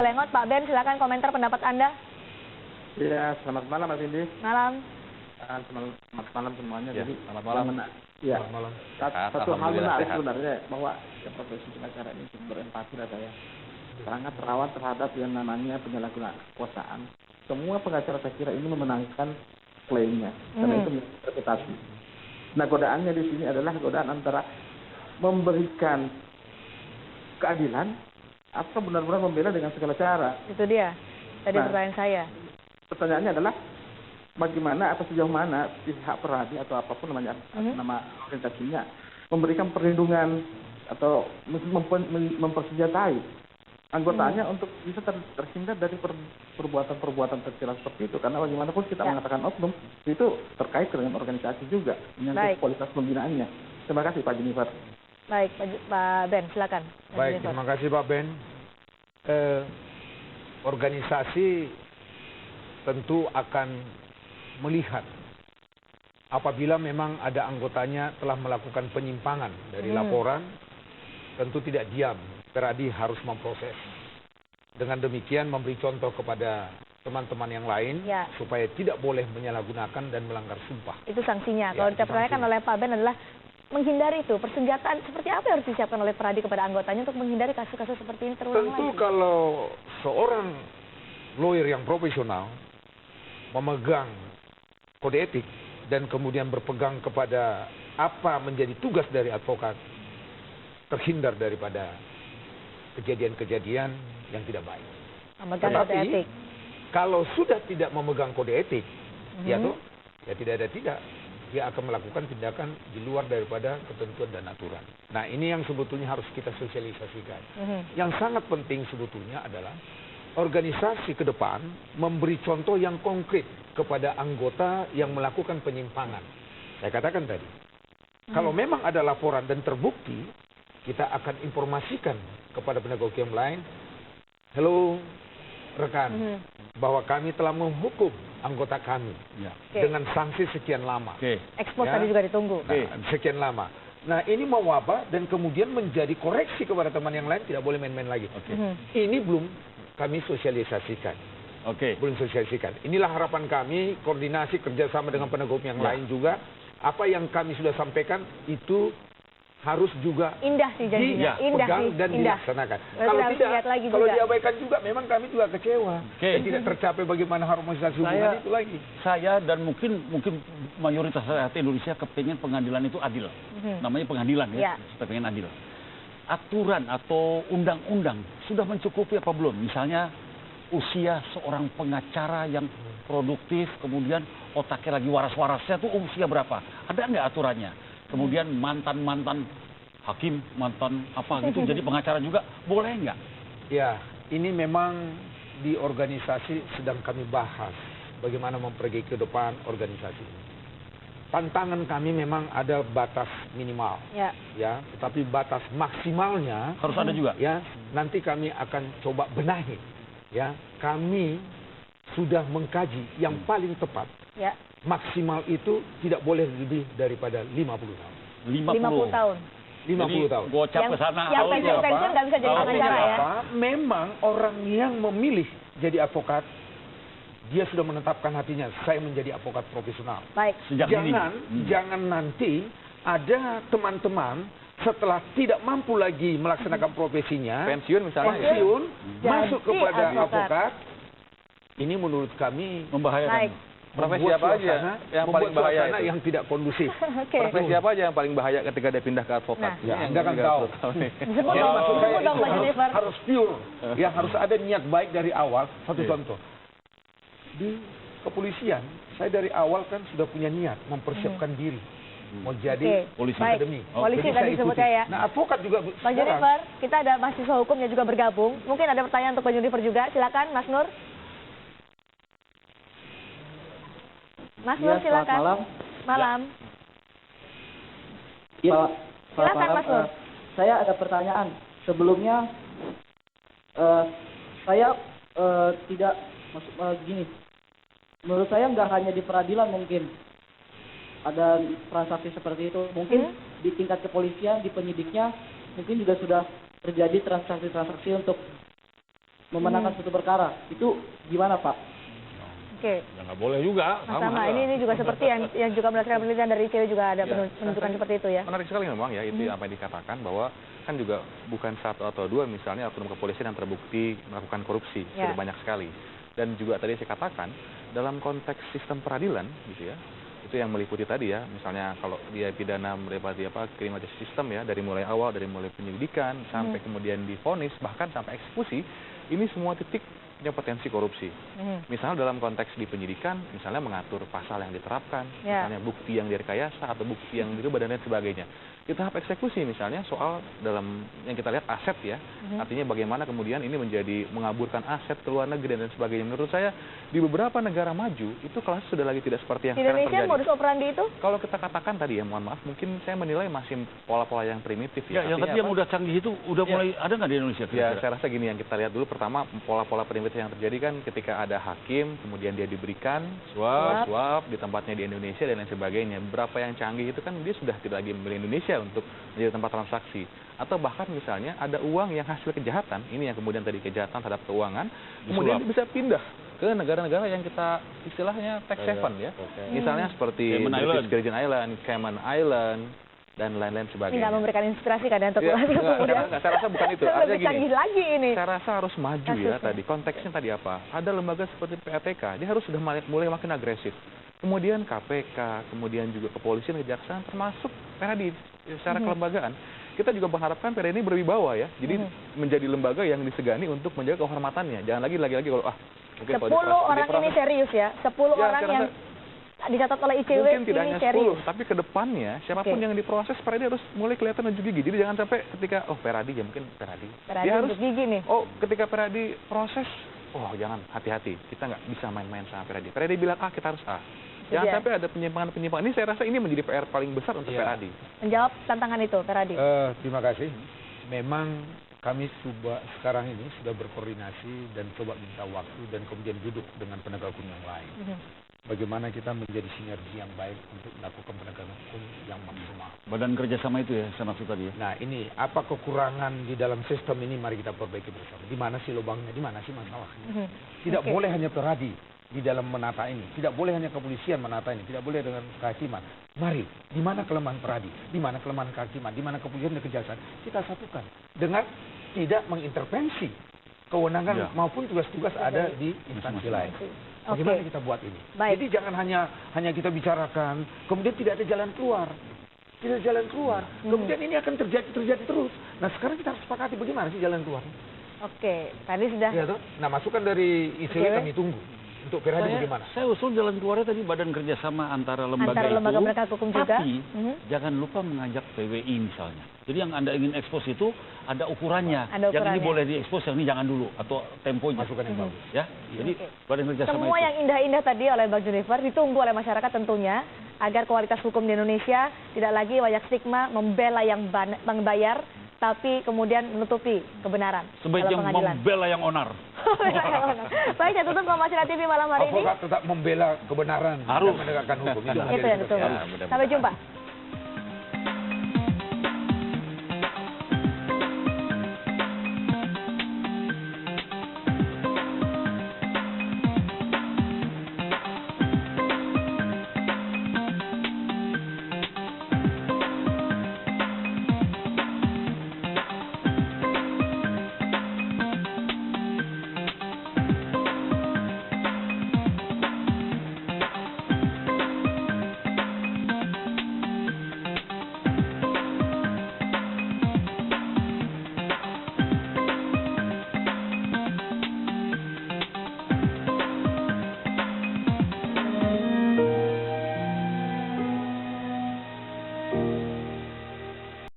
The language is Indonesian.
Lengot. Pak Ben, silakan komentar pendapat Anda. Ya, selamat malam Mas Indi. Malam. Selamat malam semuanya. Ya, Jadi selamat malam. Ya, Selamat malam. satu hal menarik sebenarnya bahwa ya, profesi pengacara ini berempati lah saya. Sangat rawan terhadap yang namanya penyalahgunaan kekuasaan. Semua pengacara saya kira ini memenangkan klaimnya, karena itu interpretasi. Nah, godaannya di sini adalah godaan antara memberikan keadilan atau benar-benar membela dengan segala cara. Itu dia. Tadi pertanyaan saya. Pertanyaannya adalah bagaimana atau sejauh mana pihak peradi atau apapun namanya nama organisasinya memberikan perlindungan atau mempersenjatai anggotanya untuk bisa terhindar dari perbuatan-perbuatan tercela seperti itu, karena bagaimanapun kita mengatakan oknum itu terkait dengan organisasi juga menyangkut kualitas pembinaannya. Terima kasih Pak Jennifer. Baik, Pak Ben, silakan. Baik, terima kasih Pak Ben. Organisasi tentu akan melihat apabila memang ada anggotanya telah melakukan penyimpangan dari laporan, tentu tidak diam. Peradi harus memproses. Dengan demikian memberi contoh kepada teman-teman yang lain supaya tidak boleh menyalahgunakan dan melanggar sumpah. Itu sanksinya. Kalau dipertanyakan oleh Pak Ben adalah menghindari itu. Persenjataan seperti apa yang harus disiapkan oleh peradi kepada anggotanya untuk menghindari kasus-kasus seperti ini terulang lagi? Tentu kalau seorang lawyer yang profesional memegang kode etik dan kemudian berpegang kepada apa menjadi tugas dari advokat, terhindar daripada kejadian-kejadian yang tidak baik. Memegang kode etik. Kalau sudah tidak memegang kode etik, ya tidak ada tidak, dia akan melakukan tindakan di luar daripada ketentuan dan aturan. Nah, ini yang sebetulnya harus kita sosialisasikan. Yang sangat penting sebetulnya adalah organisasi ke depan memberi contoh yang konkret kepada anggota yang melakukan penyimpangan. Saya katakan tadi, kalau memang ada laporan dan terbukti, kita akan informasikan kepada penegak hukum lain, hello rekan, bahwa kami telah menghukum anggota kami dengan sanksi sekian lama. Ekspos tadi juga ditunggu. Sekian lama. Nah, ini mewabah dan kemudian menjadi koreksi kepada teman yang lain, tidak boleh main-main lagi. Ini belum kami sosialisasikan. Belum sosialisasikan. Inilah harapan kami, koordinasi kerjasama dengan penegak hukum yang lain juga. Apa yang kami sudah sampaikan itu harus juga indah sih janjinya, pegang dan dilaksanakan. Kalau tidak, kalau diabaikan juga, memang kami juga kecewa. Dan tidak tercapai bagaimana harmonisasi hubungan itu lagi. Saya dan mungkin mayoritas rakyat Indonesia kepingin pengadilan itu adil. Namanya pengadilan ya, kita pengen adil. Aturan atau undang-undang sudah mencukupi apa belum? Misalnya usia seorang pengacara yang produktif, kemudian otaknya lagi waras-warasnya tuh usia berapa? Ada nggak aturannya? Kemudian mantan hakim, mantan apa gitu, jadi pengacara juga, boleh nggak? Ya, ini memang di organisasi sedang kami bahas bagaimana memperbaiki ke depan organisasi ini. Tantangan kami memang ada batas minimal, ya, tetapi batas maksimalnya harus ada juga. Ya, nanti kami akan coba benahi. Ya, kami sudah mengkaji yang paling tepat. Maksimal itu tidak boleh lebih daripada 50 tahun. 50 tahun. 50 tahun. Gocap ke sana. Yang pensiun nggak bisa jadi pengacara ya. Memang orang yang memilih jadi advokat, dia sudah menetapkan hatinya, saya menjadi advokat profesional. Baik. Jangan nanti ada teman-teman setelah tidak mampu lagi melaksanakan profesinya, pensiun masuk kepada advokat. Ini menurut kami membahayakan. Profesi apa aja yang paling bahaya itu? Yang tidak kondusif. Profesi apa aja yang paling bahaya ketika dia pindah ke advokat? Anda kan tahu. Maksud saya itu harus pure. Ya, harus ada niat baik dari awal. Satu contoh. Di kepolisian, saya dari awal kan sudah punya niat mempersiapkan diri. Mau jadi polisi akademi. Polisi tadi sebutnya ya. Nah, advokat juga Pak Jennifer, kita ada mahasiswa hukum yang juga bergabung. Mungkin ada pertanyaan untuk Pak Jennifer juga. Silakan, Mas Nur. Mas Nur, silakan. Malam. Silakan, Mas Nur. Saya ada pertanyaan. Sebelumnya, saya tidak gini. Menurut saya nggak hanya di peradilan mungkin ada transaksi seperti itu. Mungkin di tingkat kepolisian, di penyidiknya, mungkin juga sudah terjadi transaksi-transaksi untuk memenangkan suatu perkara. Itu gimana, Pak? Oke. Ya nggak boleh juga. Sama. Ini juga seperti yang juga berdasarkan penelitian dari ICW juga ada penunjukan seperti itu ya. Menarik sekali memang ya itu apa yang dikatakan bahwa kan juga bukan satu atau dua misalnya oknum kepolisian yang terbukti melakukan korupsi sudah banyak sekali. Dan juga tadi saya katakan dalam konteks sistem peradilan gitu ya, itu yang meliputi tadi ya, misalnya kalau dia pidana meliputi criminal justice system ya, dari mulai awal, dari mulai penyelidikan sampai kemudian divonis bahkan sampai eksekusi, ini semua titik punya potensi korupsi. Misalnya dalam konteks di penyidikan, misalnya mengatur pasal yang diterapkan, misalnya bukti yang direkayasa atau bukti yang dirubah dan lain sebagainya. Di tahap eksekusi misalnya soal dalam yang kita lihat aset ya, artinya bagaimana kemudian ini menjadi mengaburkan aset ke luar negeri dan sebagainya. Menurut saya di beberapa negara maju itu kelas sudah lagi tidak seperti yang sekarang terjadi. Indonesia modus operandi itu? Kalau kita katakan tadi ya, mohon maaf, mungkin saya menilai masih pola-pola yang primitif ya. Yang tadi yang udah canggih itu udah mulai ada nggak di Indonesia? Ya, saya rasa gini yang kita lihat dulu pertama pola-pola primitif yang terjadi kan ketika ada hakim kemudian dia diberikan suap di tempatnya di Indonesia dan lain sebagainya. Beberapa yang canggih itu kan dia sudah tidak lagi memilih Indonesia untuk menjadi tempat transaksi, atau bahkan misalnya ada uang yang hasil kejahatan, ini yang kemudian tadi kejahatan terhadap keuangan, kemudian bisa pindah ke negara-negara yang kita istilahnya tax haven ya, misalnya seperti British Virgin Island, Cayman Island, dan lain-lain sebagainya. Tidak memberikan inspirasi kadang untuk saya rasa bukan itu. Artinya gini, canggih lagi ini. Saya rasa harus maju ya tadi. Konteksnya tadi apa? Ada lembaga seperti PATK, dia harus sudah mulai makin agresif. Kemudian KPK, kemudian juga kepolisian, kejaksaan, termasuk PRADI secara kelembagaan. Kita juga mengharapkan PRADI ini berwibawa ya. Jadi menjadi lembaga yang disegani untuk menjaga kehormatannya. Jangan lagi kalau mungkin 10 orang ini serius ya. 10 orang yang dicatat oleh ICW mungkin tidak ini hanya 10, serius. tapi ke depannya siapapun yang diproses PRADI harus mulai kelihatan unjuk gigi. Jadi jangan sampai ketika PRADI ya mungkin PRADI. Dia harus gigi nih. Ketika PRADI proses, jangan hati-hati. Kita nggak bisa main-main sama PRADI. PRADI bilang A, kita harus A. Jangan sampai ada penyimpangan-penyimpangan. Ini saya rasa ini menjadi PR paling besar untuk PRADI. Menjawab tantangan itu, PRADI. Terima kasih. Memang kami sekarang ini sudah berkoordinasi dan coba minta waktu dan kemudian duduk dengan penegak hukum yang lain. Bagaimana kita menjadi sinergi yang baik untuk melakukan penegakan hukum yang maksimal. Badan kerjasama itu ya, saya maksud tadi ya. Nah ini, apa kekurangan di dalam sistem ini, mari kita perbaiki bersama. Di mana sih lubangnya, di mana sih masalahnya. Tidak boleh hanya PRADI di dalam menata ini. Tidak boleh hanya kepolisian menata ini. Tidak boleh dengan kehakiman. Mari, di mana kelemahan PRADI, di mana kelemahan kehakiman, di mana kepolisian dan kejaksaan, kita satukan. Dengan tidak mengintervensi kewenangan maupun tugas-tugas ada di instansi lain. Bagaimana kita buat ini? Jadi jangan hanya kita bicarakan, kemudian tidak ada jalan keluar. Tidak ada jalan keluar. Kemudian ini akan terjadi terus. Nah sekarang kita harus sepakati bagaimana sih jalan keluar. Tadi sudah. Ya, nah masukan dari ICW kami tunggu. Untuk PRADI bagaimana? Saya usul jalan keluarnya tadi badan kerjasama antara lembaga penegak hukum juga. Tapi jangan lupa mengajak PWI misalnya. Jadi yang Anda ingin ekspos itu ada ukurannya. Yang ini boleh diekspos, yang ini jangan dulu. Atau temponya. Masukan yang bagus. Ya, jadi badan kerjasama semua itu. yang indah-indah tadi oleh Bang Junifer ditunggu oleh masyarakat tentunya. Agar kualitas hukum di Indonesia tidak lagi banyak stigma membela yang membayar. Tapi kemudian menutupi kebenaran. Sebaiknya membela yang onar. Baik, saya tutup Kompasiana TV malam hari ini. Advokat tetap membela kebenaran. Harus menegakkan hukum. Itu yang betul. Sampai jumpa.